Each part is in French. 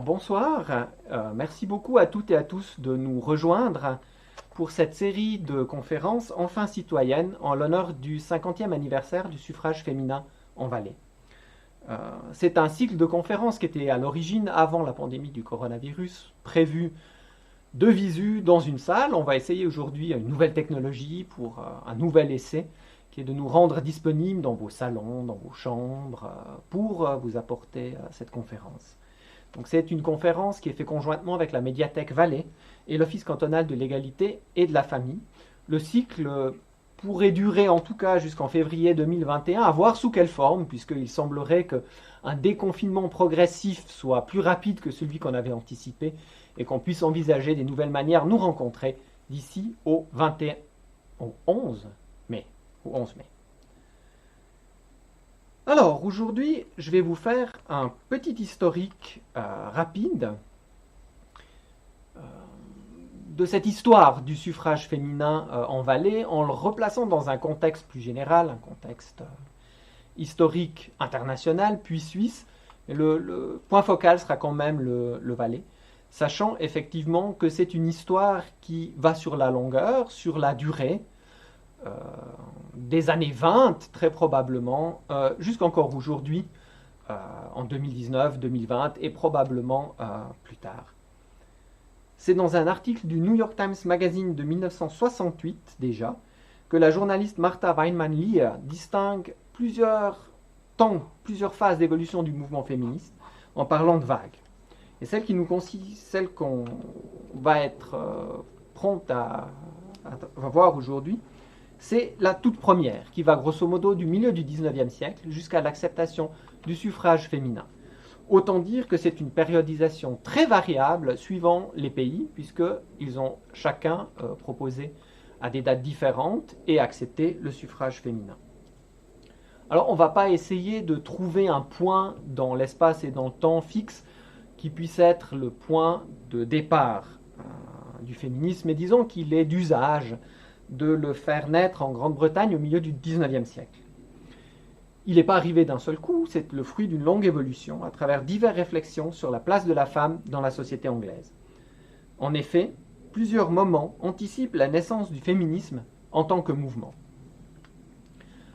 Bonsoir, merci beaucoup à toutes et à tous de nous rejoindre pour cette série de conférences enfin citoyennes en l'honneur du 50e anniversaire du suffrage féminin en Valais. C'est un cycle de conférences qui était à l'origine, avant la pandémie du coronavirus, prévu de visu dans une salle. On va essayer aujourd'hui une nouvelle technologie pour un nouvel essai qui est de nous rendre disponibles dans vos salons, dans vos chambres, pour vous apporter cette conférence. Donc c'est une conférence qui est faite conjointement avec la Médiathèque Valais et l'Office cantonal de l'égalité et de la famille. Le cycle pourrait durer en tout cas jusqu'en février 2021, à voir sous quelle forme, puisqu'il semblerait qu'un déconfinement progressif soit plus rapide que celui qu'on avait anticipé et qu'on puisse envisager des nouvelles manières de nous rencontrer d'ici au 11 mai. Alors, aujourd'hui, je vais vous faire un petit historique rapide de cette histoire du suffrage féminin en Valais, en le replaçant dans un contexte plus général, un contexte historique international, puis suisse. Le point focal sera quand même le Valais, sachant effectivement que c'est une histoire qui va sur la longueur, sur la durée, des années 20, très probablement, jusqu'encore aujourd'hui, en 2019, 2020, et probablement plus tard. C'est dans un article du New York Times Magazine de 1968, déjà, que la journaliste Martha Weinman-Lear distingue plusieurs temps, plusieurs phases d'évolution du mouvement féministe, en parlant de vagues. Et celle qu'on va être prompt à voir aujourd'hui, c'est la toute première, qui va grosso modo du milieu du 19e siècle jusqu'à l'acceptation du suffrage féminin. Autant dire que c'est une périodisation très variable suivant les pays, puisqu'ils ont chacun proposé à des dates différentes et accepté le suffrage féminin. Alors on ne va pas essayer de trouver un point dans l'espace et dans le temps fixe qui puisse être le point de départ du féminisme, mais disons qu'il est d'usage de le faire naître en Grande-Bretagne au milieu du 19e siècle. Il n'est pas arrivé d'un seul coup, c'est le fruit d'une longue évolution à travers diverses réflexions sur la place de la femme dans la société anglaise. En effet, plusieurs moments anticipent la naissance du féminisme en tant que mouvement.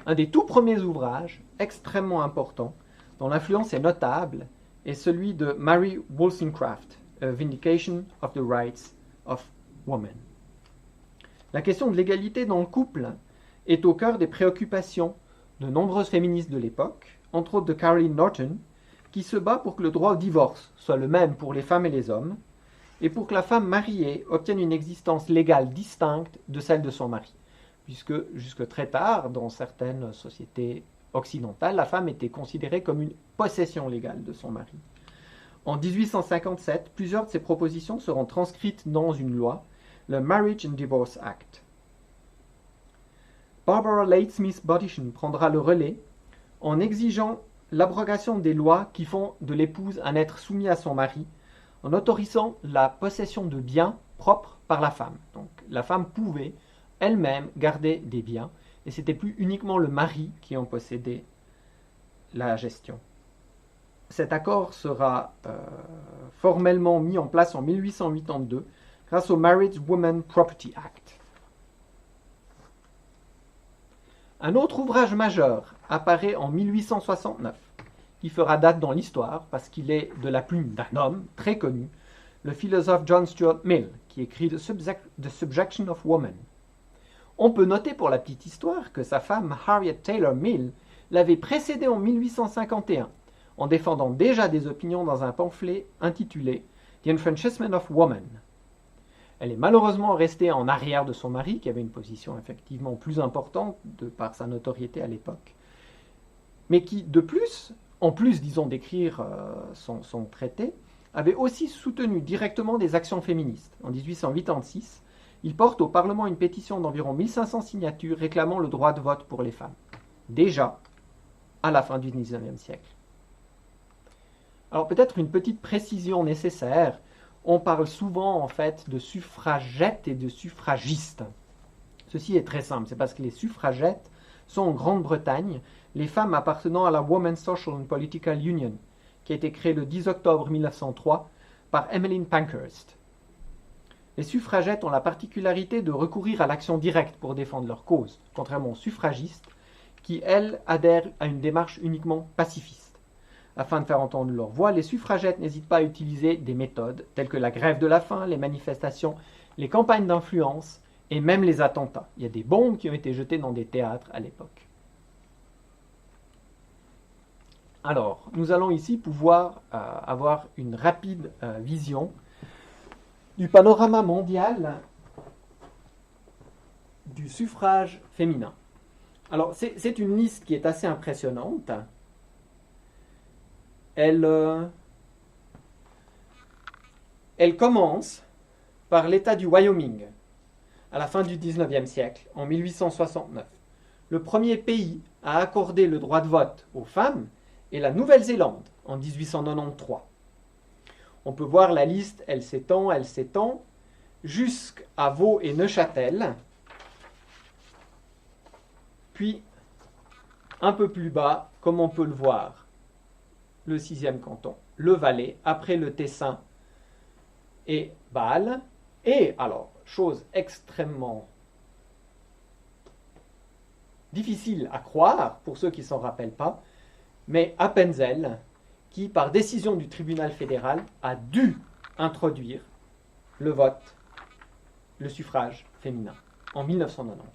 Un des tout premiers ouvrages, extrêmement important, dont l'influence est notable, est celui de Mary Wollstonecraft, A Vindication of the Rights of Women. La question de l'égalité dans le couple est au cœur des préoccupations de nombreuses féministes de l'époque, entre autres de Caroline Norton, qui se bat pour que le droit au divorce soit le même pour les femmes et les hommes, et pour que la femme mariée obtienne une existence légale distincte de celle de son mari, puisque jusque très tard, dans certaines sociétés occidentales, la femme était considérée comme une possession légale de son mari. En 1857, plusieurs de ces propositions seront transcrites dans une loi, le Marriage and Divorce Act. Barbara Ladesmith Bodichon prendra le relais en exigeant l'abrogation des lois qui font de l'épouse un être soumis à son mari, en autorisant la possession de biens propres par la femme. Donc la femme pouvait elle-même garder des biens, et c'était plus uniquement le mari qui en possédait la gestion. Cet accord sera formellement mis en place en 1882 grâce au Married Women Property Act. Un autre ouvrage majeur apparaît en 1869, qui fera date dans l'histoire parce qu'il est de la plume d'un homme très connu, le philosophe John Stuart Mill, qui écrit The Subjection of Woman. On peut noter pour la petite histoire que sa femme Harriet Taylor Mill l'avait précédé en 1851, en défendant déjà des opinions dans un pamphlet intitulé The Enfranchisement of Woman. Elle est malheureusement restée en arrière de son mari, qui avait une position effectivement plus importante de par sa notoriété à l'époque, mais qui, en plus, disons, d'écrire son traité, avait aussi soutenu directement des actions féministes. En 1886, il porte au Parlement une pétition d'environ 1500 signatures réclamant le droit de vote pour les femmes, déjà à la fin du XIXe siècle. Alors peut-être une petite précision nécessaire. On parle souvent en fait de suffragettes et de suffragistes. Ceci est très simple, c'est parce que les suffragettes sont en Grande-Bretagne les femmes appartenant à la Women's Social and Political Union, qui a été créée le 10 octobre 1903 par Emmeline Pankhurst. Les suffragettes ont la particularité de recourir à l'action directe pour défendre leur cause, contrairement aux suffragistes qui, elles, adhèrent à une démarche uniquement pacifiste. Afin de faire entendre leur voix, les suffragettes n'hésitent pas à utiliser des méthodes telles que la grève de la faim, les manifestations, les campagnes d'influence et même les attentats. Il y a des bombes qui ont été jetées dans des théâtres à l'époque. Alors, nous allons ici pouvoir avoir une rapide vision du panorama mondial du suffrage féminin. Alors, c'est une liste qui est assez impressionnante. Elle commence par l'État du Wyoming, à la fin du XIXe siècle, en 1869. Le premier pays à accorder le droit de vote aux femmes est la Nouvelle-Zélande, en 1893. On peut voir la liste, elle s'étend, jusqu'à Vaud et Neuchâtel, puis un peu plus bas, comme on peut le voir, le 6e canton, le Valais, après le Tessin et Bâle. Et alors, chose extrêmement difficile à croire, pour ceux qui ne s'en rappellent pas, mais Appenzell, qui, par décision du tribunal fédéral, a dû introduire le vote, le suffrage féminin, en 1990.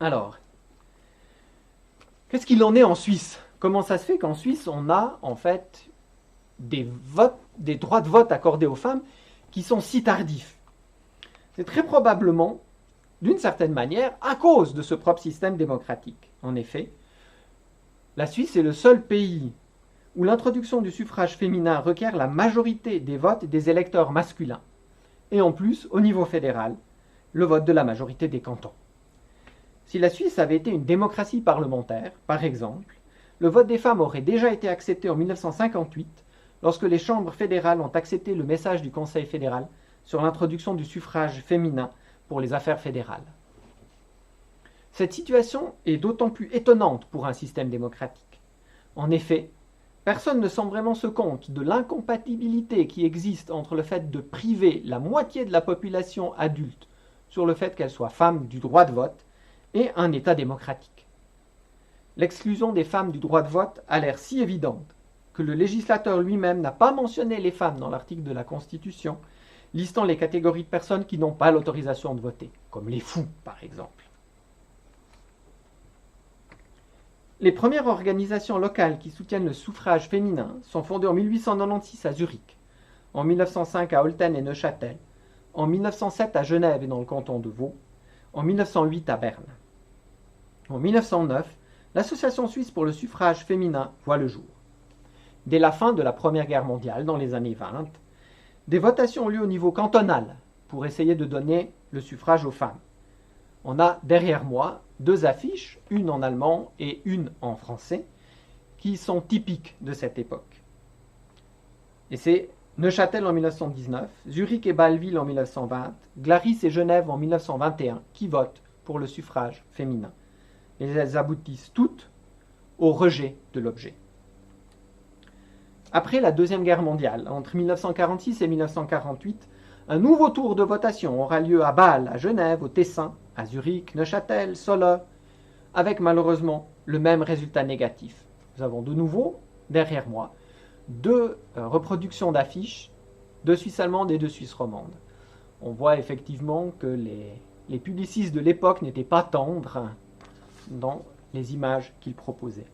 Alors, qu'est-ce qu'il en est en Suisse? Comment ça se fait qu'en Suisse, on a en fait des droits de vote accordés aux femmes qui sont si tardifs? C'est très probablement, d'une certaine manière, à cause de ce propre système démocratique. En effet, la Suisse est le seul pays où l'introduction du suffrage féminin requiert la majorité des votes des électeurs masculins. Et en plus, au niveau fédéral, le vote de la majorité des cantons. Si la Suisse avait été une démocratie parlementaire, par exemple, le vote des femmes aurait déjà été accepté en 1958, lorsque les chambres fédérales ont accepté le message du Conseil fédéral sur l'introduction du suffrage féminin pour les affaires fédérales. Cette situation est d'autant plus étonnante pour un système démocratique. En effet, personne ne semble vraiment se compte de l'incompatibilité qui existe entre le fait de priver la moitié de la population adulte sur le fait qu'elle soit femme du droit de vote et un État démocratique. L'exclusion des femmes du droit de vote a l'air si évidente que le législateur lui-même n'a pas mentionné les femmes dans l'article de la Constitution, listant les catégories de personnes qui n'ont pas l'autorisation de voter, comme les fous par exemple. Les premières organisations locales qui soutiennent le suffrage féminin sont fondées en 1896 à Zurich, en 1905 à Olten et Neuchâtel, en 1907 à Genève et dans le canton de Vaud, en 1908 à Berne. En 1909, l'Association suisse pour le suffrage féminin voit le jour. Dès la fin de la Première Guerre mondiale, dans les années 20, des votations ont lieu au niveau cantonal pour essayer de donner le suffrage aux femmes. On a derrière moi 2 affiches, une en allemand et une en français, qui sont typiques de cette époque. Et c'est Neuchâtel en 1919, Zurich et Bâle-Ville en 1920, Glaris et Genève en 1921 qui votent pour le suffrage féminin. Et elles aboutissent toutes au rejet de l'objet. Après la Deuxième Guerre mondiale, entre 1946 et 1948, un nouveau tour de votation aura lieu à Bâle, à Genève, au Tessin, à Zurich, Neuchâtel, Soleure, avec malheureusement le même résultat négatif. Nous avons de nouveau, derrière moi, 2 reproductions d'affiches de Suisse allemande et de Suisse romande. On voit effectivement que les publicistes de l'époque n'étaient pas tendres dans les images qu'ils proposaient.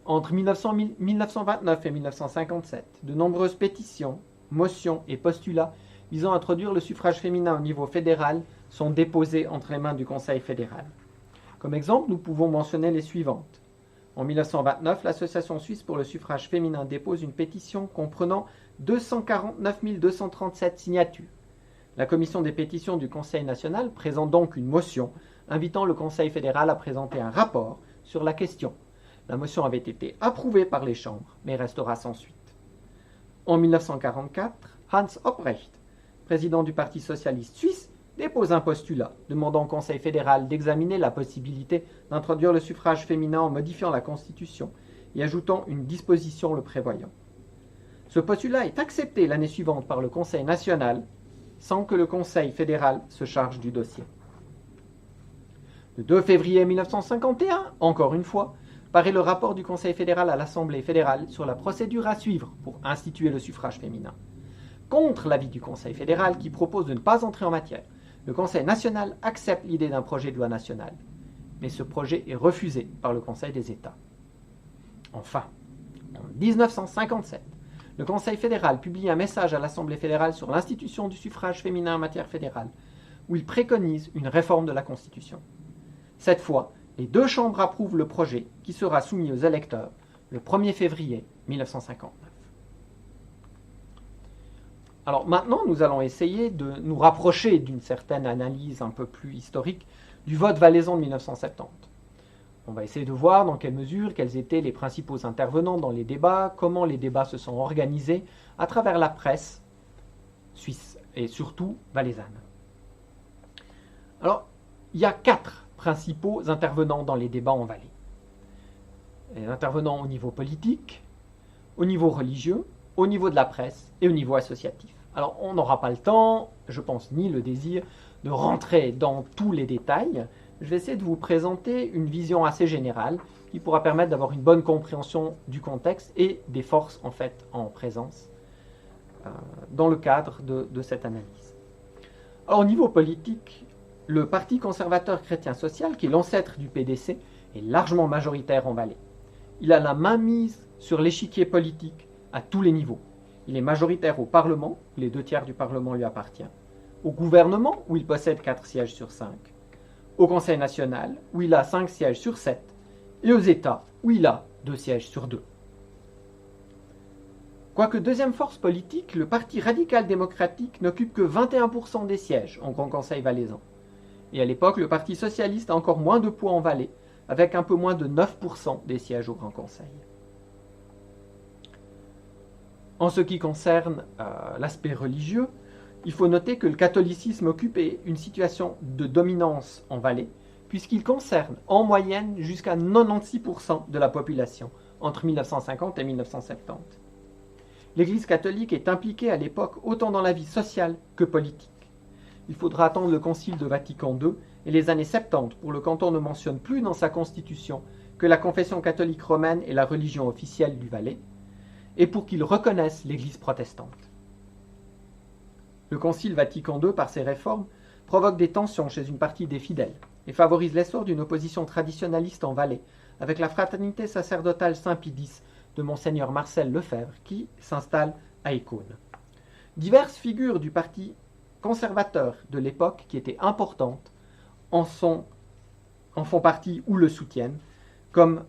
Entre 1929 et 1957, de nombreuses pétitions, motions et postulats visant à introduire le suffrage féminin au niveau fédéral sont déposés entre les mains du Conseil fédéral. Comme exemple, nous pouvons mentionner les suivantes. En 1929, l'Association suisse pour le suffrage féminin dépose une pétition comprenant 249 237 signatures. La commission des pétitions du Conseil national présente donc une motion invitant le Conseil fédéral à présenter un rapport sur la question. La motion avait été approuvée par les chambres, mais restera sans suite. En 1944, Hans Opprecht, président du Parti socialiste suisse, dépose un postulat demandant au Conseil fédéral d'examiner la possibilité d'introduire le suffrage féminin en modifiant la Constitution et ajoutant une disposition le prévoyant. Ce postulat est accepté l'année suivante par le Conseil national sans que le Conseil fédéral se charge du dossier. Le 2 février 1951, encore une fois, paraît le rapport du Conseil fédéral à l'Assemblée fédérale sur la procédure à suivre pour instituer le suffrage féminin. Contre l'avis du Conseil fédéral qui propose de ne pas entrer en matière, le Conseil national accepte l'idée d'un projet de loi nationale, mais ce projet est refusé par le Conseil des États. Enfin, en 1957, le Conseil fédéral publie un message à l'Assemblée fédérale sur l'institution du suffrage féminin en matière fédérale, où il préconise une réforme de la Constitution. Cette fois, les deux chambres approuvent le projet qui sera soumis aux électeurs le 1er février 1959. Alors maintenant, nous allons essayer de nous rapprocher d'une certaine analyse un peu plus historique du vote valaisan de 1970. On va essayer de voir dans quelle mesure, quels étaient les principaux intervenants dans les débats, comment les débats se sont organisés à travers la presse suisse et surtout valaisanne. Alors, il y a 4 principaux intervenants dans les débats en Valais. Les intervenants au niveau politique, au niveau religieux, au niveau de la presse et au niveau associatif. Alors, on n'aura pas le temps, je pense, ni le désir de rentrer dans tous les détails. Je vais essayer de vous présenter une vision assez générale qui pourra permettre d'avoir une bonne compréhension du contexte et des forces en fait en présence dans le cadre de cette analyse. Alors, au niveau politique, le Parti conservateur chrétien social, qui est l'ancêtre du PDC, est largement majoritaire en Valais. Il a la main mise sur l'échiquier politique à tous les niveaux. Il est majoritaire au Parlement, où les 2/3 du Parlement lui appartient, au gouvernement, où il possède 4 sièges sur 5, au Conseil national, où il a 5 sièges sur 7, et aux États, où il a 2 sièges sur 2. Quoique deuxième force politique, le Parti radical démocratique n'occupe que 21% des sièges en Grand Conseil valaisan. Et à l'époque, le Parti socialiste a encore moins de poids en Valais, avec un peu moins de 9% des sièges au Grand Conseil. En ce qui concerne l'aspect religieux, il faut noter que le catholicisme occupait une situation de dominance en Valais, puisqu'il concerne en moyenne jusqu'à 96% de la population entre 1950 et 1970. L'Église catholique est impliquée à l'époque autant dans la vie sociale que politique. Il faudra attendre le Concile de Vatican II et les années 70 pour le canton ne mentionne plus dans sa constitution que la confession catholique romaine est la religion officielle du Valais, et pour qu'il reconnaisse l'Église protestante. Le Concile Vatican II, par ses réformes, provoque des tensions chez une partie des fidèles et favorise l'essor d'une opposition traditionnaliste en Valais, avec la fraternité sacerdotale Saint-Pie X de Monseigneur Marcel Lefebvre, qui s'installe à Écône. Diverses figures du parti conservateur de l'époque, qui étaient importantes, en font partie ou le soutiennent, comme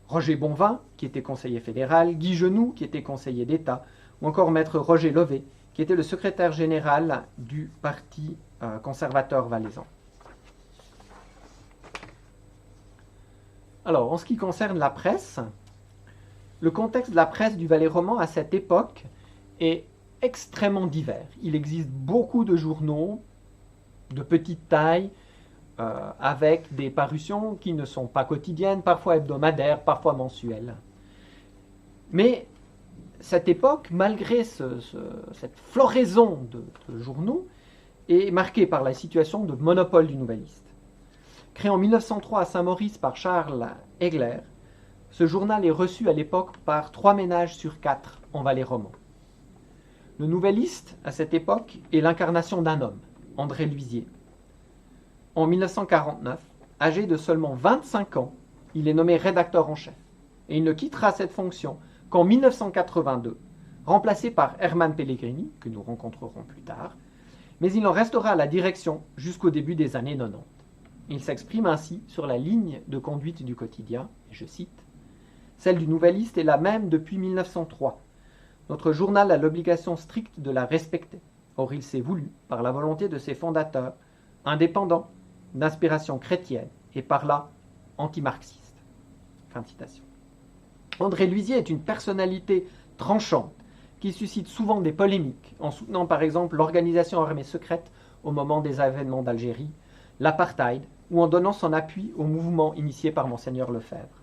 Roger Bonvin, qui était conseiller fédéral, Guy Genoux, qui était conseiller d'État, ou encore maître Roger Levé, qui était le secrétaire général du Parti conservateur valaisan. Alors, en ce qui concerne la presse, le contexte de la presse du Valais roman à cette époque est extrêmement divers. Il existe beaucoup de journaux de petite taille, avec des parutions qui ne sont pas quotidiennes, parfois hebdomadaires, parfois mensuelles. Mais cette époque, malgré cette floraison de journaux, est marquée par la situation de monopole du Nouvelliste. Créé en 1903 à Saint-Maurice par Charles Egler, ce journal est reçu à l'époque par 3 ménages sur 4 en Valais roman. Le Nouvelliste, à cette époque, est l'incarnation d'un homme, André Luisier. En 1949, âgé de seulement 25 ans, il est nommé rédacteur en chef. Et il ne quittera cette fonction qu'en 1982, remplacé par Herman Pellegrini, que nous rencontrerons plus tard, mais il en restera à la direction jusqu'au début des années 90. Il s'exprime ainsi sur la ligne de conduite du quotidien, et je cite, « Celle du Nouvelliste est la même depuis 1903. Notre journal a l'obligation stricte de la respecter. Or il s'est voulu, par la volonté de ses fondateurs, indépendant, d'inspiration chrétienne et par là anti-marxiste. » Fin de citation. André Luisier est une personnalité tranchante qui suscite souvent des polémiques en soutenant par exemple l'organisation armée secrète au moment des événements d'Algérie, l'apartheid, ou en donnant son appui au mouvement initié par Monseigneur Lefebvre.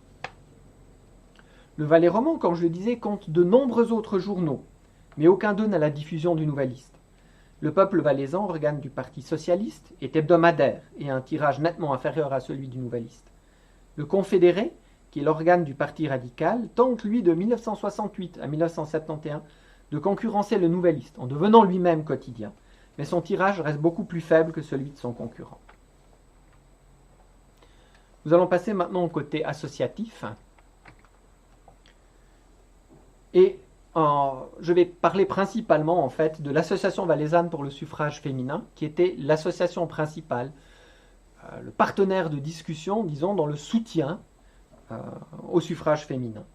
Le Valais roman, comme je le disais, compte de nombreux autres journaux, mais aucun d'eux n'a la diffusion du Nouvelliste. Le Peuple valaisan, organe du Parti socialiste, est hebdomadaire et a un tirage nettement inférieur à celui du Nouvelliste. Le Confédéré, qui est l'organe du Parti radical, tente, lui, de 1968 à 1971, de concurrencer le Nouvelliste en devenant lui-même quotidien, mais son tirage reste beaucoup plus faible que celui de son concurrent. Nous allons passer maintenant au côté associatif. Et je vais parler principalement en fait de l'Association valaisanne pour le suffrage féminin, qui était l'association principale, le partenaire de discussion, disons, dans le soutien au suffrage féminin.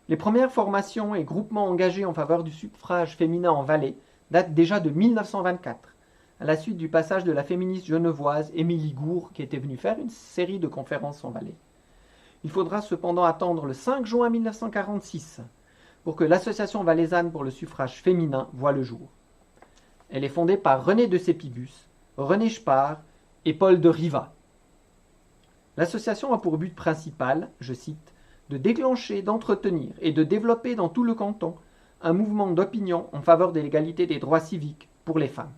Les premières formations et groupements engagés en faveur du suffrage féminin en Valais datent déjà de 1924, à la suite du passage de la féministe genevoise Émilie Gour, qui était venue faire une série de conférences en Valais. Il faudra cependant attendre le 5 juin 1946 pour que l'Association valaisanne pour le suffrage féminin voie le jour. Elle est fondée par René de Sépibus, René Spar et Paul de Riva. L'association a pour but principal, je cite, de déclencher, d'entretenir et de développer dans tout le canton un mouvement d'opinion en faveur de l'égalité des droits civiques pour les femmes.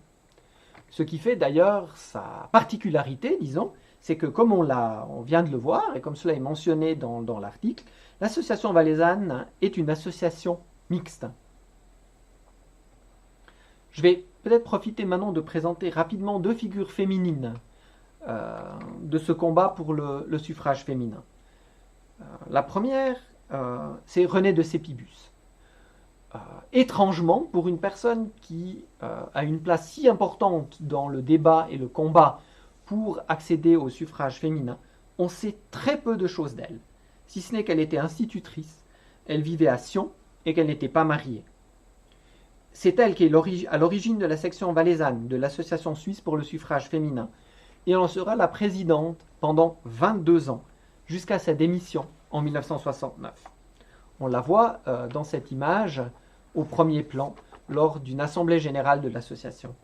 Ce qui fait d'ailleurs sa particularité, disons, c'est que comme on vient de le voir, et comme cela est mentionné dans l'article, l'association valaisanne est une association mixte. Je vais peut-être profiter maintenant de présenter rapidement deux figures féminines de ce combat pour le suffrage féminin. La première, c'est René de Sépibus. Étrangement, pour une personne qui a une place si importante dans le débat et le combat pour accéder au suffrage féminin, on sait très peu de choses d'elle, si ce n'est qu'elle était institutrice, elle vivait à Sion et qu'elle n'était pas mariée. C'est elle qui est à l'origine de la section valaisanne de l'Association suisse pour le suffrage féminin, et elle en sera la présidente pendant 22 ans, jusqu'à sa démission en 1969. On la voit dans cette image au premier plan lors d'une assemblée générale de l'association.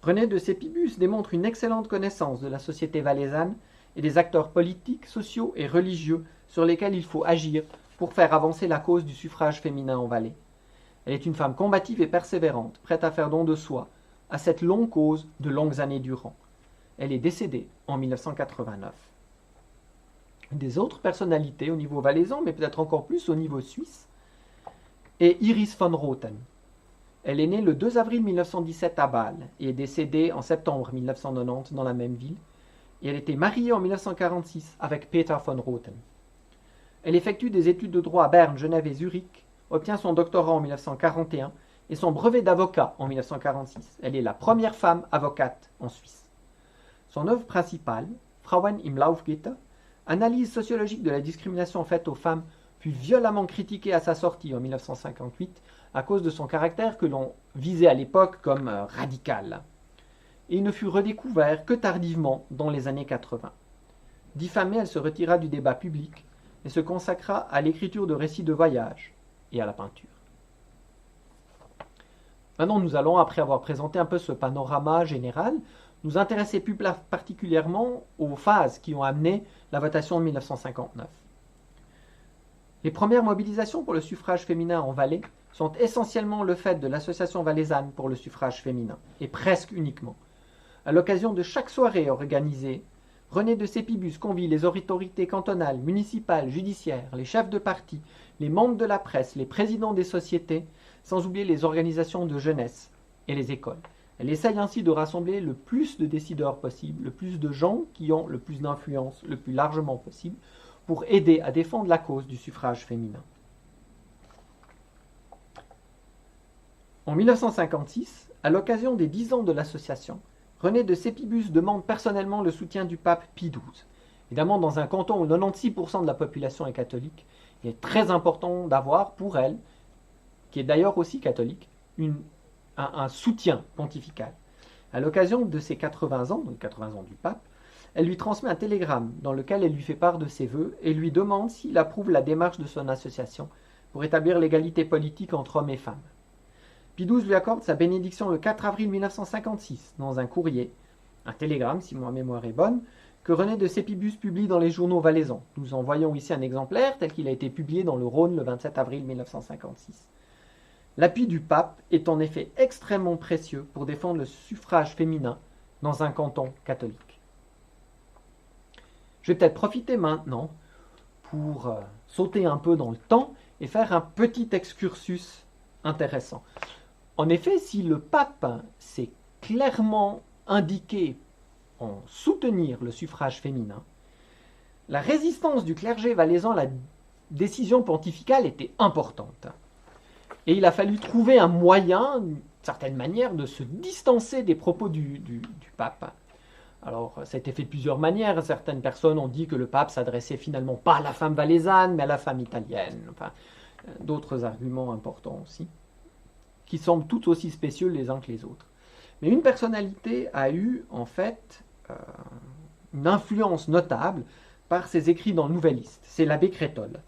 René de Sépibus démontre une excellente connaissance de la société valaisanne et des acteurs politiques, sociaux et religieux sur lesquels il faut agir pour faire avancer la cause du suffrage féminin en Valais. Elle est une femme combative et persévérante, prête à faire don de soi à cette longue cause de longues années durant. Elle est décédée en 1989. Des autres personnalités au niveau valaisan, mais peut-être encore plus au niveau suisse, est Iris von Rothen. Elle est née le 2 avril 1917 à Bâle et est décédée en septembre 1990 dans la même ville. Et elle était mariée en 1946 avec Peter von Rothen. Elle effectue des études de droit à Berne, Genève et Zurich, obtient son doctorat en 1941 et son brevet d'avocat en 1946. Elle est la première femme avocate en Suisse. Son œuvre principale, Frauen im Laufgitter, analyse sociologique de la discrimination faite aux femmes, fut violemment critiquée à sa sortie en 1958 à cause de son caractère que l'on visait à l'époque comme radical. Et il ne fut redécouvert que tardivement dans les années 80. Diffamée, elle se retira du débat public et se consacra à l'écriture de récits de voyage et à la peinture. Maintenant, nous allons, après avoir présenté un peu ce panorama général, nous intéresser plus particulièrement aux phases qui ont amené la votation de 1959. Les premières mobilisations pour le suffrage féminin en Valais sont essentiellement le fait de l'Association valaisanne pour le suffrage féminin, et presque uniquement. À l'occasion de chaque soirée organisée, René de Sépibus convie les autorités cantonales, municipales, judiciaires, les chefs de parti, les membres de la presse, les présidents des sociétés, sans oublier les organisations de jeunesse et les écoles. Elle essaye ainsi de rassembler le plus de décideurs possible, le plus de gens qui ont le plus d'influence le plus largement possible, pour aider à défendre la cause du suffrage féminin. En 1956, à l'occasion des 10 ans de l'association, René de Sépibus demande personnellement le soutien du pape Pie XII. Évidemment, dans un canton où 96% de la population est catholique, il est très important d'avoir pour elle, qui est d'ailleurs aussi catholique, un soutien pontifical. À l'occasion de ses 80 ans, donc 80 ans du pape, elle lui transmet un télégramme dans lequel elle lui fait part de ses vœux et lui demande s'il approuve la démarche de son association pour établir l'égalité politique entre hommes et femmes. Pie XII lui accorde sa bénédiction le 4 avril 1956 dans un courrier, un télégramme si ma mémoire est bonne, que René de Sépibus publie dans les journaux valaisans. Nous en voyons ici un exemplaire tel qu'il a été publié dans le Rhône le 27 avril 1956. L'appui du pape est en effet extrêmement précieux pour défendre le suffrage féminin dans un canton catholique. Je vais peut-être profiter maintenant pour sauter un peu dans le temps et faire un petit excursus intéressant. En effet, si le pape s'est clairement indiqué en soutenir le suffrage féminin, la résistance du clergé valaisan à la décision pontificale était importante. Et il a fallu trouver un moyen, d'une certaine manière, de se distancer des propos du pape. Alors, ça a été fait de plusieurs manières. Certaines personnes ont dit que le pape s'adressait finalement pas à la femme valaisanne, mais à la femme italienne. Enfin, d'autres arguments importants aussi, qui semblent tout aussi spécieux les uns que les autres. Mais une personnalité a eu, en fait, une influence notable par ses écrits dans le Nouvelliste. C'est l'abbé Crétol.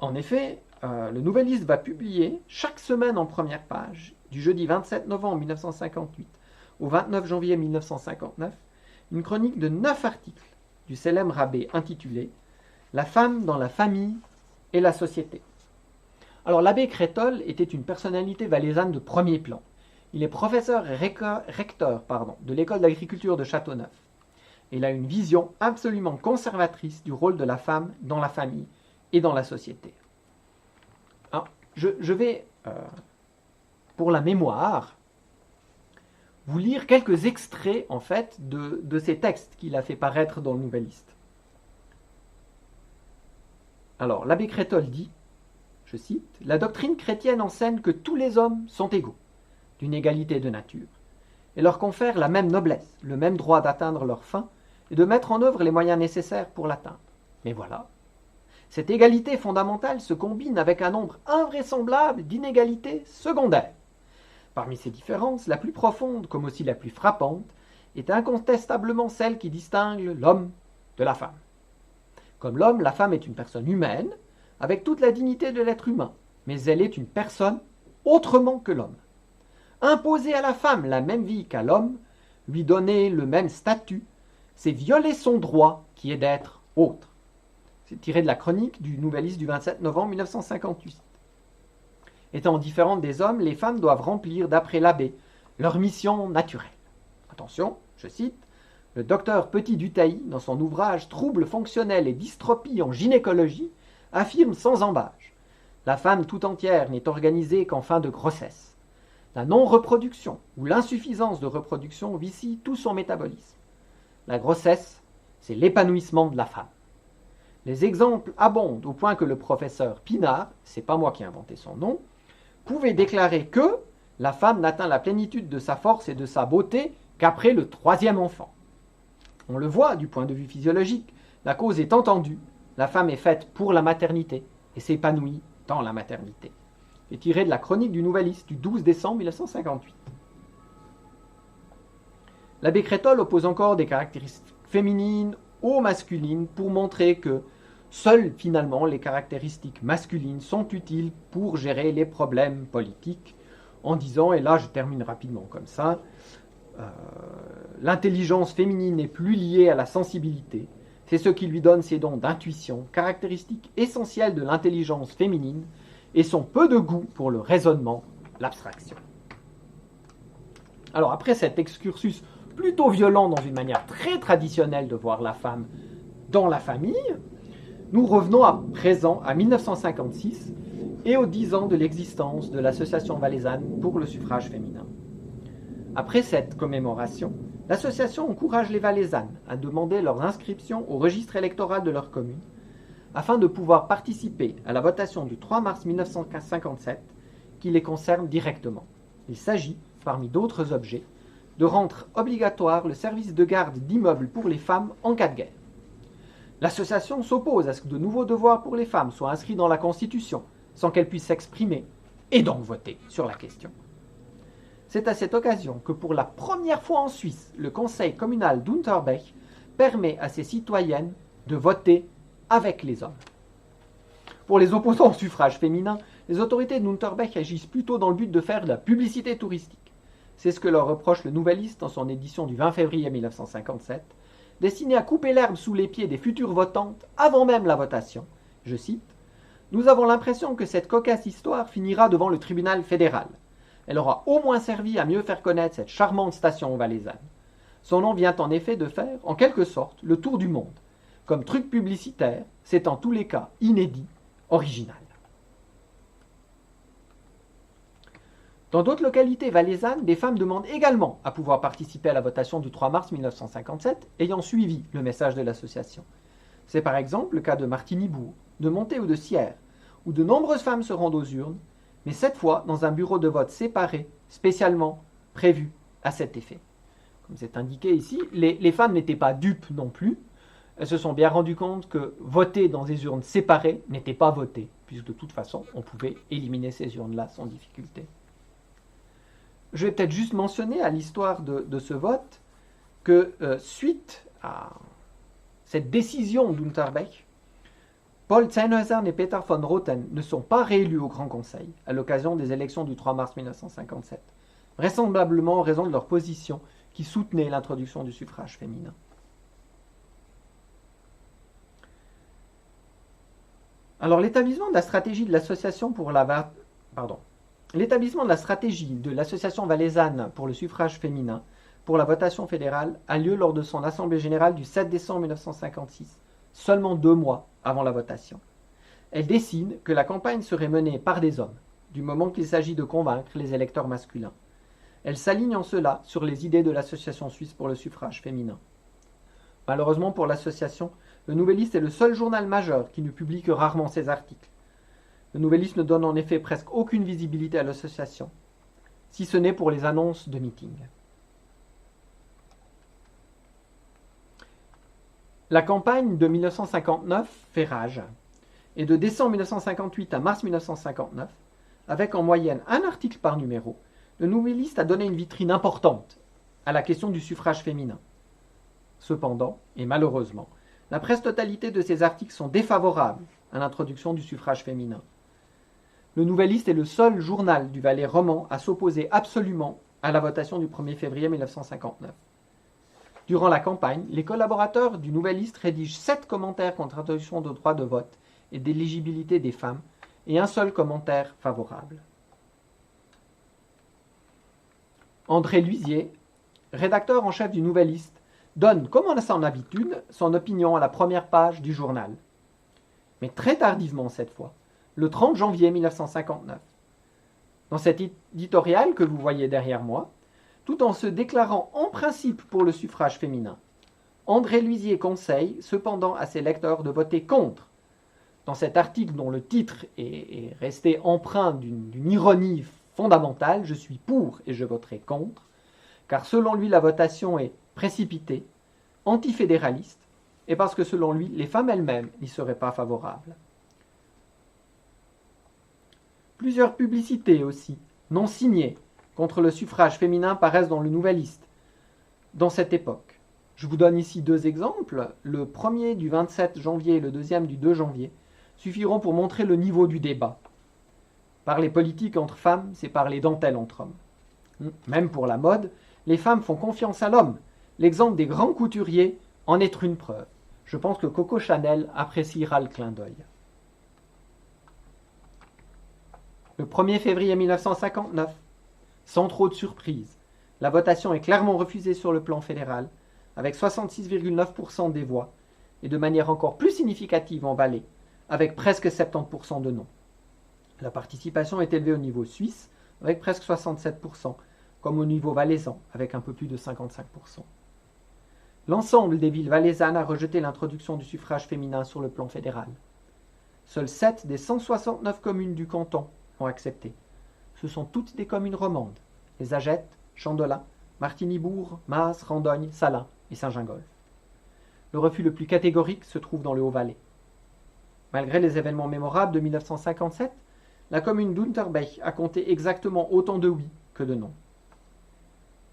En effet, le Nouvelliste va publier chaque semaine en première page, du jeudi 27 novembre 1958 au 29 janvier 1959, une chronique de 9 articles du célèbre abbé intitulé « La femme dans la famille et la société ». Alors l'abbé Crétol était une personnalité valaisanne de premier plan. Il est professeur et recteur de l'école d'agriculture de Châteauneuf. Il a une vision absolument conservatrice du rôle de la femme dans la famille et dans la société. Alors, je vais, pour la mémoire, vous lire quelques extraits, en fait, de ces textes qu'il a fait paraître dans le Nouvelliste. Alors, l'abbé Crétol dit, je cite, « La doctrine chrétienne enseigne que tous les hommes sont égaux, d'une égalité de nature, et leur confère la même noblesse, le même droit d'atteindre leur fin, et de mettre en œuvre les moyens nécessaires pour l'atteindre. Mais voilà, cette égalité fondamentale se combine avec un nombre invraisemblable d'inégalités secondaires. Parmi ces différences, la plus profonde, comme aussi la plus frappante, est incontestablement celle qui distingue l'homme de la femme. Comme l'homme, la femme est une personne humaine, avec toute la dignité de l'être humain, mais elle est une personne autrement que l'homme. Imposer à la femme la même vie qu'à l'homme, lui donner le même statut, c'est violer son droit qui est d'être autre. C'est tiré de la chronique du Nouvelliste du 27 novembre 1958. Étant différentes des hommes, les femmes doivent remplir, d'après l'abbé, leur mission naturelle. Attention, je cite, le docteur Petit Dutailly, dans son ouvrage Troubles fonctionnels et dystropie en gynécologie, affirme sans embâche, la femme tout entière n'est organisée qu'en fin de grossesse. La non-reproduction ou l'insuffisance de reproduction vicie tout son métabolisme. La grossesse, c'est l'épanouissement de la femme. Les exemples abondent au point que le professeur Pinard, c'est pas moi qui ai inventé son nom, pouvait déclarer que la femme n'atteint la plénitude de sa force et de sa beauté qu'après le 3e enfant. On le voit du point de vue physiologique, la cause est entendue, la femme est faite pour la maternité et s'épanouit dans la maternité. C'est tiré de la chronique du Nouvelliste du 12 décembre 1958. L'abbé Crétol oppose encore des caractéristiques féminines aux masculines pour montrer que seules finalement les caractéristiques masculines sont utiles pour gérer les problèmes politiques, en disant, et là je termine rapidement comme ça, l'intelligence féminine n'est plus liée à la sensibilité, c'est ce qui lui donne ses dons d'intuition, caractéristiques essentielles de l'intelligence féminine, et son peu de goût pour le raisonnement, l'abstraction. Alors après cet excursus plutôt violent dans une manière très traditionnelle de voir la femme dans la famille, nous revenons à présent à 1956 et aux 10 ans de l'existence de l'Association valaisanne pour le suffrage féminin. Après cette commémoration, l'association encourage les valaisannes à demander leur inscription au registre électoral de leur commune afin de pouvoir participer à la votation du 3 mars 1957 qui les concerne directement. Il s'agit, parmi d'autres objets, de rendre obligatoire le service de garde d'immeubles pour les femmes en cas de guerre. L'association s'oppose à ce que de nouveaux devoirs pour les femmes soient inscrits dans la Constitution sans qu'elles puissent s'exprimer et donc voter sur la question. C'est à cette occasion que pour la première fois en Suisse, le conseil communal d'Unterberg permet à ses citoyennes de voter avec les hommes. Pour les opposants au suffrage féminin, les autorités de Unterberg agissent plutôt dans le but de faire de la publicité touristique. C'est ce que leur reproche le Nouvelliste dans son édition du 20 février 1957, destinée à couper l'herbe sous les pieds des futures votantes avant même la votation. Je cite « Nous avons l'impression que cette cocasse histoire finira devant le tribunal fédéral. Elle aura au moins servi à mieux faire connaître cette charmante station valaisanne. Son nom vient en effet de faire, en quelque sorte, le tour du monde. Comme truc publicitaire, c'est en tous les cas inédit, original. » Dans d'autres localités valaisannes, des femmes demandent également à pouvoir participer à la votation du 3 mars 1957, ayant suivi le message de l'association. C'est par exemple le cas de Martigny-Bourg, de Monté ou de Sierre, où de nombreuses femmes se rendent aux urnes, mais cette fois dans un bureau de vote séparé, spécialement prévu à cet effet. Comme c'est indiqué ici, les femmes n'étaient pas dupes non plus. Elles se sont bien rendues compte que voter dans des urnes séparées n'était pas voter, puisque de toute façon, on pouvait éliminer ces urnes-là sans difficulté. Je vais peut-être juste mentionner à l'histoire de ce vote que suite à cette décision d'Unterberg, Paul Zeinhausen et Peter von Roten ne sont pas réélus au Grand Conseil à l'occasion des élections du 3 mars 1957, vraisemblablement en raison de leur position qui soutenait l'introduction du suffrage féminin. Alors l'établissement de la stratégie de l'association valaisanne pour le suffrage féminin pour la votation fédérale a lieu lors de son assemblée générale du 7 décembre 1956, seulement 2 mois avant la votation. Elle décide que la campagne serait menée par des hommes, du moment qu'il s'agit de convaincre les électeurs masculins. Elle s'aligne en cela sur les idées de l'Association suisse pour le suffrage féminin. Malheureusement pour l'association, le Nouvelliste est le seul journal majeur qui ne publie que rarement ses articles. Le Nouvelliste ne donne en effet presque aucune visibilité à l'association, si ce n'est pour les annonces de meetings. La campagne de 1959 fait rage, et de décembre 1958 à mars 1959, avec en moyenne un article par numéro, le Nouvelliste a donné une vitrine importante à la question du suffrage féminin. Cependant, et malheureusement, la presque-totalité de ces articles sont défavorables à l'introduction du suffrage féminin. Le Nouvelliste est le seul journal du Valais roman à s'opposer absolument à la votation du 1er février 1959. Durant la campagne, les collaborateurs du Nouvelliste rédigent 7 commentaires contre l'introduction de droit de vote et d'éligibilité des femmes et un seul commentaire favorable. André Luisier, rédacteur en chef du Nouvelliste, donne, comme à son habitude, son opinion à la première page du journal. Mais très tardivement cette fois, le 30 janvier 1959. Dans cet éditorial que vous voyez derrière moi, tout en se déclarant en principe pour le suffrage féminin, André Luisier conseille cependant à ses lecteurs de voter contre. Dans cet article dont le titre est resté empreint d'une ironie fondamentale, je suis pour et je voterai contre, car selon lui la votation est précipitée, antifédéraliste, et parce que selon lui les femmes elles-mêmes n'y seraient pas favorables. Plusieurs publicités aussi, non signées, contre le suffrage féminin paraissent dans le Nouvelliste, dans cette époque. Je vous donne ici 2 exemples. Le premier du 27 janvier et le deuxième du 2 janvier suffiront pour montrer le niveau du débat. Parler politique entre femmes, c'est parler dentelle entre hommes. Même pour la mode, les femmes font confiance à l'homme. L'exemple des grands couturiers en est une preuve. Je pense que Coco Chanel appréciera le clin d'œil. Le 1er février 1959, sans trop de surprise, la votation est clairement refusée sur le plan fédéral, avec 66,9% des voix, et de manière encore plus significative en Valais, avec presque 70% de non. La participation est élevée au niveau suisse, avec presque 67%, comme au niveau valaisan, avec un peu plus de 55%. L'ensemble des villes valaisannes a rejeté l'introduction du suffrage féminin sur le plan fédéral. Seules 7 des 169 communes du canton ont accepté. Ce sont toutes des communes romandes, les Agettes, Chandelin, Martigny-Bourg, Maas, Randogne, Salins et Saint-Gingolph. Le refus le plus catégorique se trouve dans le Haut-Valais. Malgré les événements mémorables de 1957, la commune d'Unterberg a compté exactement autant de oui que de non.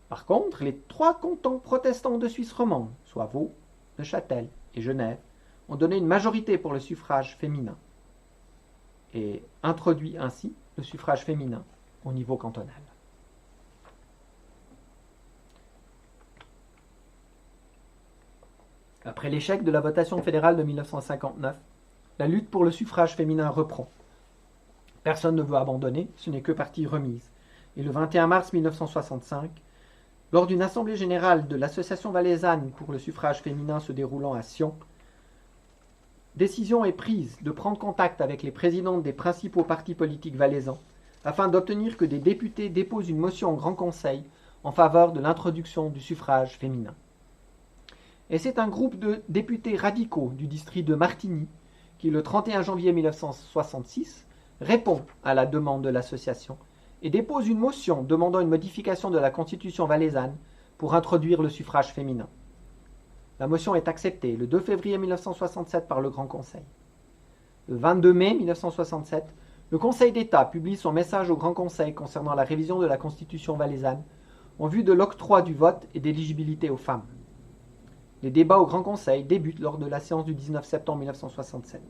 Par contre, les 3 cantons protestants de Suisse romande, soit Vaud, Neuchâtel et Genève, ont donné une majorité pour le suffrage féminin. et introduit ainsi le suffrage féminin au niveau cantonal. Après l'échec de la votation fédérale de 1959, la lutte pour le suffrage féminin reprend. Personne ne veut abandonner, ce n'est que partie remise. Et le 21 mars 1965, lors d'une assemblée générale de l'Association valaisanne pour le suffrage féminin se déroulant à Sion, décision est prise de prendre contact avec les présidentes des principaux partis politiques valaisans afin d'obtenir que des députés déposent une motion au Grand Conseil en faveur de l'introduction du suffrage féminin. Et c'est un groupe de députés radicaux du district de Martigny qui, le 31 janvier 1966, répond à la demande de l'association et dépose une motion demandant une modification de la constitution valaisanne pour introduire le suffrage féminin. La motion est acceptée le 2 février 1967 par le Grand Conseil. Le 22 mai 1967, le Conseil d'État publie son message au Grand Conseil concernant la révision de la constitution valaisanne en vue de l'octroi du vote et d'éligibilité aux femmes. Les débats au Grand Conseil débutent lors de la séance du 19 septembre 1967.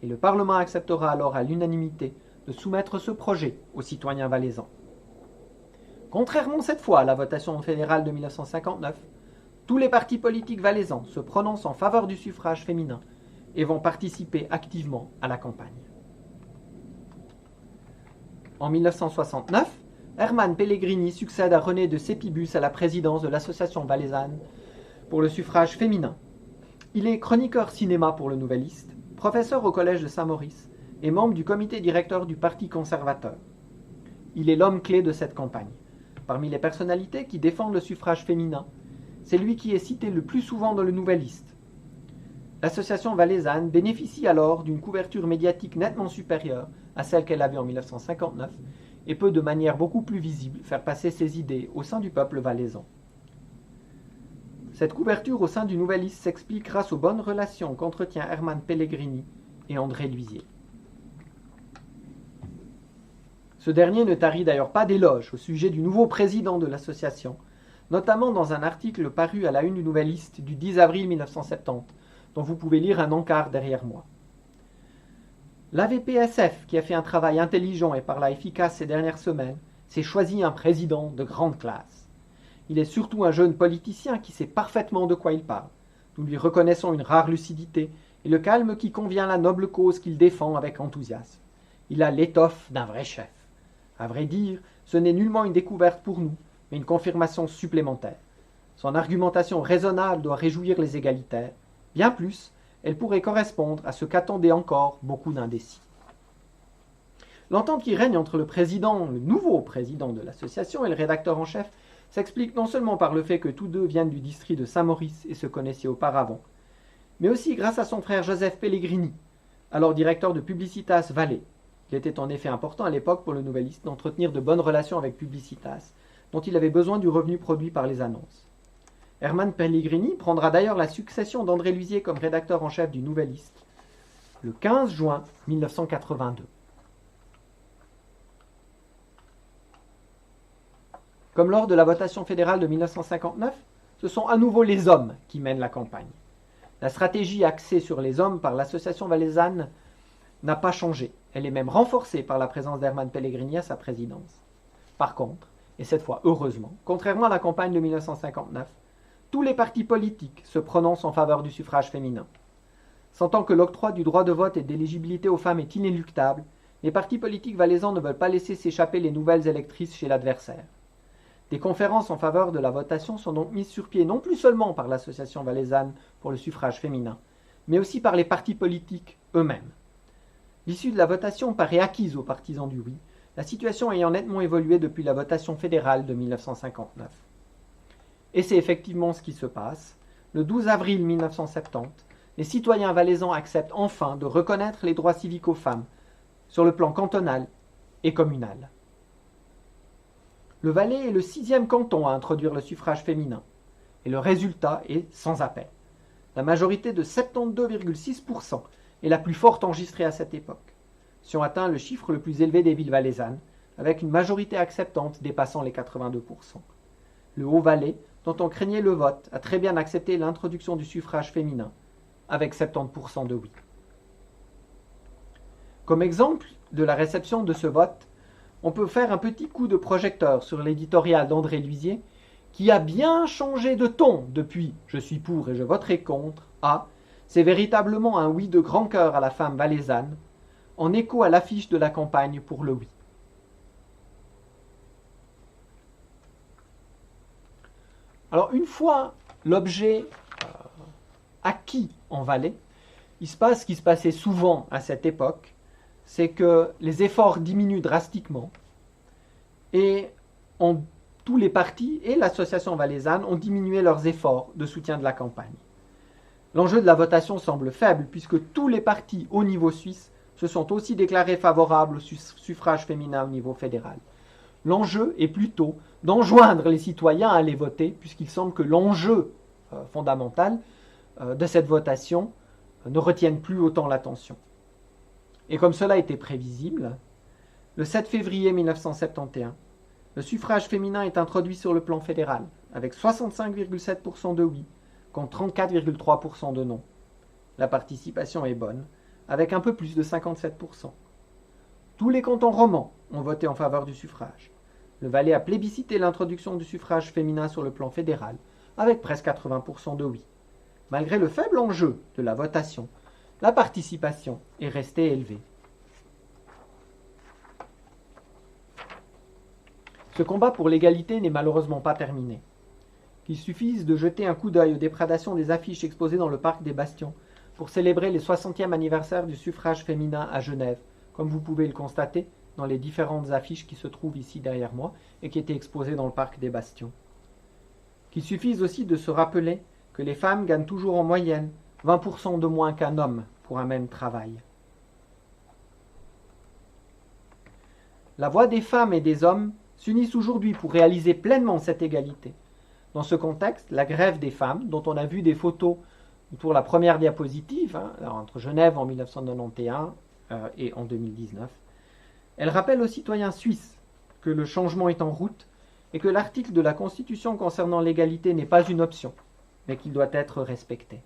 Et le Parlement acceptera alors à l'unanimité de soumettre ce projet aux citoyens valaisans. Contrairement cette fois à la votation fédérale de 1959, tous les partis politiques valaisans se prononcent en faveur du suffrage féminin et vont participer activement à la campagne. En 1969, Herman Pellegrini succède à René de Sépibus à la présidence de l'Association valaisanne pour le suffrage féminin. Il est chroniqueur cinéma pour le Nouvelliste, professeur au collège de Saint-Maurice et membre du comité directeur du Parti conservateur. Il est l'homme clé de cette campagne. Parmi les personnalités qui défendent le suffrage féminin, c'est lui qui est cité le plus souvent dans le Nouvelliste. L'association valaisanne bénéficie alors d'une couverture médiatique nettement supérieure à celle qu'elle avait en 1959 et peut de manière beaucoup plus visible faire passer ses idées au sein du peuple valaisan. Cette couverture au sein du Nouvelliste s'explique grâce aux bonnes relations qu'entretient Herman Pellegrini et André Luisier. Ce dernier ne tarit d'ailleurs pas d'éloges au sujet du nouveau président de l'association, notamment dans un article paru à la une du Nouvelliste du 10 avril 1970, dont vous pouvez lire un encart derrière moi. L'AVPSF, qui a fait un travail intelligent et par là efficace ces dernières semaines, s'est choisi un président de grande classe. Il est surtout un jeune politicien qui sait parfaitement de quoi il parle. Nous lui reconnaissons une rare lucidité et le calme qui convient à la noble cause qu'il défend avec enthousiasme. Il a l'étoffe d'un vrai chef. À vrai dire, ce n'est nullement une découverte pour nous, mais une confirmation supplémentaire. Son argumentation raisonnable doit réjouir les égalitaires. Bien plus, elle pourrait correspondre à ce qu'attendaient encore beaucoup d'indécis. L'entente qui règne entre le nouveau président de l'association et le rédacteur en chef s'explique non seulement par le fait que tous deux viennent du district de Saint-Maurice et se connaissaient auparavant, mais aussi grâce à son frère Joseph Pellegrini, alors directeur de Publicitas Valais. Il était en effet important à l'époque pour le Nouvelliste d'entretenir de bonnes relations avec Publicitas, dont il avait besoin du revenu produit par les annonces. Herman Pellegrini prendra d'ailleurs la succession d'André Luisier comme rédacteur en chef du Nouvelliste le 15 juin 1982. Comme lors de la votation fédérale de 1959, ce sont à nouveau les hommes qui mènent la campagne. La stratégie axée sur les hommes par l'association valaisanne n'a pas changé. Elle est même renforcée par la présence d'Herman Pellegrini à sa présidence. Par contre, et cette fois heureusement, contrairement à la campagne de 1959, tous les partis politiques se prononcent en faveur du suffrage féminin. Sentant que l'octroi du droit de vote et d'éligibilité aux femmes est inéluctable, les partis politiques valaisans ne veulent pas laisser s'échapper les nouvelles électrices chez l'adversaire. Des conférences en faveur de la votation sont donc mises sur pied non plus seulement par l'association valaisanne pour le suffrage féminin, mais aussi par les partis politiques eux-mêmes. L'issue de la votation paraît acquise aux partisans du oui, la situation ayant nettement évolué depuis la votation fédérale de 1959. Et c'est effectivement ce qui se passe. Le 12 avril 1970, les citoyens valaisans acceptent enfin de reconnaître les droits civiques aux femmes, sur le plan cantonal et communal. Le Valais est le 6e canton à introduire le suffrage féminin, et le résultat est sans appel. La majorité de 72,6% est la plus forte enregistrée à cette époque, si on atteint le chiffre le plus élevé des villes valaisannes, avec une majorité acceptante dépassant les 82%. Le Haut-Valais, dont on craignait le vote, a très bien accepté l'introduction du suffrage féminin, avec 70% de oui. Comme exemple de la réception de ce vote, on peut faire un petit coup de projecteur sur l'éditorial d'André Luisier, qui a bien changé de ton depuis « Je suis pour et je voterai contre » à « C'est véritablement un oui de grand cœur à la femme valaisanne », en écho à l'affiche de la campagne pour le oui. Alors une fois l'objet acquis en Valais, il se passe ce qui se passait souvent à cette époque, c'est que les efforts diminuent drastiquement et tous les partis et l'association valaisanne ont diminué leurs efforts de soutien de la campagne. L'enjeu de la votation semble faible puisque tous les partis au niveau suisse se sont aussi déclarés favorables au suffrage féminin au niveau fédéral. L'enjeu est plutôt d'enjoindre les citoyens à aller voter puisqu'il semble que l'enjeu fondamental de cette votation ne retienne plus autant l'attention. Et comme cela était prévisible, le 7 février 1971, le suffrage féminin est introduit sur le plan fédéral, avec 65,7% de oui, contre 34,3% de non. La participation est bonne, avec un peu plus de 57%. Tous les cantons romans ont voté en faveur du suffrage. Le Valais a plébiscité l'introduction du suffrage féminin sur le plan fédéral, avec presque 80% de oui. Malgré le faible enjeu de la votation, la participation est restée élevée. Ce combat pour l'égalité n'est malheureusement pas terminé. Qu'il suffise de jeter un coup d'œil aux déprédations des affiches exposées dans le parc des Bastions pour célébrer les 60e anniversaire du suffrage féminin à Genève, comme vous pouvez le constater dans les différentes affiches qui se trouvent ici derrière moi et qui étaient exposées dans le parc des Bastions. Qu'il suffise aussi de se rappeler que les femmes gagnent toujours en moyenne 20% de moins qu'un homme pour un même travail. La voix des femmes et des hommes s'unissent aujourd'hui pour réaliser pleinement cette égalité. Dans ce contexte, la grève des femmes, dont on a vu des photos pour la première diapositive, entre Genève en 1991 et en 2019, elle rappelle aux citoyens suisses que le changement est en route et que l'article de la Constitution concernant l'égalité n'est pas une option, mais qu'il doit être respecté.